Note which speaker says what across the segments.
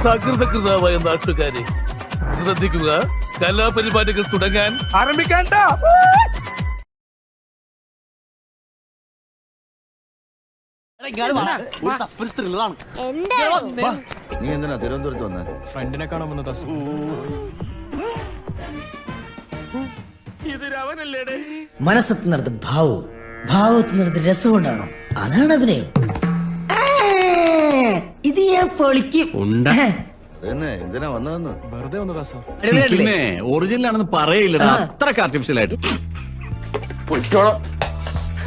Speaker 1: സകൃതകൃതാവായ നാട്ടുകാരെ ശ്രദ്ധിക്കുക, കലാപരിപാടികൾ തുടങ്ങാൻ ആരംഭിക്കാൻ.
Speaker 2: നീ എന്തിനാ തിരുവനന്തപുരത്ത് വന്നേ?
Speaker 3: ഫ്രണ്ടിനെ കാണാൻ വന്നതാ.
Speaker 4: മനസ്സെത്തുന്നിടത്ത് ഭാവവും ഭാവത്തുന്നിടത്ത് രസം കൊണ്ടാണോ? അതാണ് അഭിനയം. ഇത് ഞാൻ പൊളിക്കും.
Speaker 2: അതന്നെ, എന്തിനാ വന്നതെന്ന്.
Speaker 3: വെറുതെ വന്നതാ സാർ.
Speaker 5: പിന്നെ ഒറിജിനൽ ആണെന്ന് പറയില്ലടാ, അത്രക്ക് ആർട്ടിഫിഷ്യൽ ആയിട്ട്.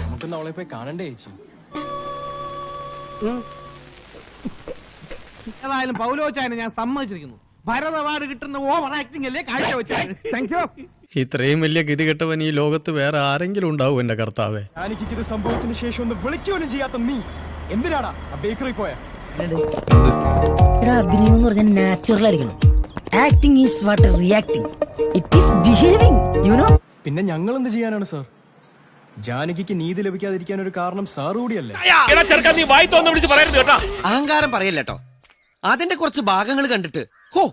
Speaker 3: നമുക്കൊന്ന് അവളെ പോയി കാണണ്ടേ ചേച്ചി?
Speaker 6: ഏതായാലും പൗലോച്ചായനെ ഞാൻ സമ്മതിച്ചിരിക്കുന്നു. ഭരത് അവാർഡ് കിട്ടുന്ന ഓവർ ആക്ടിംഗ് അല്ലേ കാഴ്ചവെച്ചത്. Thank you.
Speaker 7: ഇത്രയും വലിയ ഗതികെട്ടവൻ ഈ ലോകത്ത് വേറെ ആരെങ്കിലും ഉണ്ടാവും എന്റെ കർത്താവേ.
Speaker 3: എനിക്കിത് സംഭവത്തിന് ശേഷം ഒന്ന് വിളിക്കുവാനും ചെയ്യാത്ത നീ എന്തിനാടാ ആ ബേക്കറി പോയ?
Speaker 4: അഭിനയം എന്ന് പറഞ്ഞാൽ നാച്ചുറൽ ആയിരിക്കണം. Acting is what reacting. It is behaving, you know.
Speaker 3: പിന്നെ ഞങ്ങൾ എന്ത് ചെയ്യാനാണ് സാർ? ജാനകിക്ക് നീതി ലഭിക്കാതിരിക്കാൻ ഒരു കാരണം സാർ കൂടിയല്ലേ?
Speaker 8: അഹങ്കാരം പറയല്ലോ. അതിന്റെ കുറച്ച് ഭാഗങ്ങൾ കണ്ടിട്ട് ഹോ,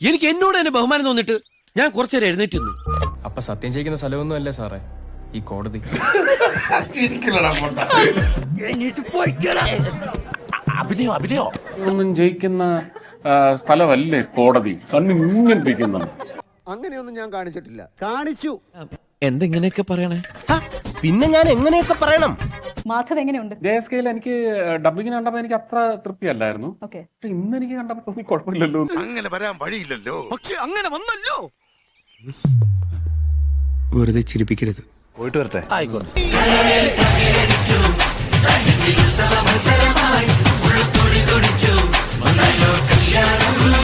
Speaker 8: എനിക്ക് എന്നോട് തന്നെ ബഹുമാനം തോന്നിട്ട് ഞാൻ കുറച്ചേരം എഴുന്നേറ്റ് നിന്നു.
Speaker 3: അപ്പൊ സത്യം ചെയ്യിക്കുന്ന സ്ഥലമൊന്നും അല്ലേ സാറേ ഈ കോടതി?
Speaker 1: അഭിനയോ
Speaker 9: ഒന്നും ജയിക്കുന്ന സ്ഥലമല്ലേ കോടതി. കണ്ണിങ്ങനെ
Speaker 6: അങ്ങനെയൊന്നും ഞാൻ കാണിച്ചിട്ടില്ല. കാണിച്ചു.
Speaker 8: എന്തെങ്ങനെയൊക്കെ പറയണേ? പിന്നെ ഞാൻ എങ്ങനെയൊക്കെ പറയണം?
Speaker 10: മാധവ് എങ്ങനെയുണ്ട്?
Speaker 9: JSKയിൽ എനിക്ക് ഡബിങ്ങിന് കണ്ടപ്പോ എനിക്ക് അത്ര തൃപ്തിയല്ലായിരുന്നു. ഇന്ന് എനിക്ക് കണ്ടപ്പോ തോന്നി കുഴപ്പമില്ലല്ലോ.
Speaker 2: അങ്ങനെ വരാൻ വഴിയില്ലല്ലോ.
Speaker 6: പക്ഷെ അങ്ങനെ വന്നല്ലോ.
Speaker 8: വെറുതെ ചിരിപ്പിക്കരുത്.
Speaker 5: പോയിട്ട് വരട്ടെ.
Speaker 1: ആയിക്കോട്ടെ.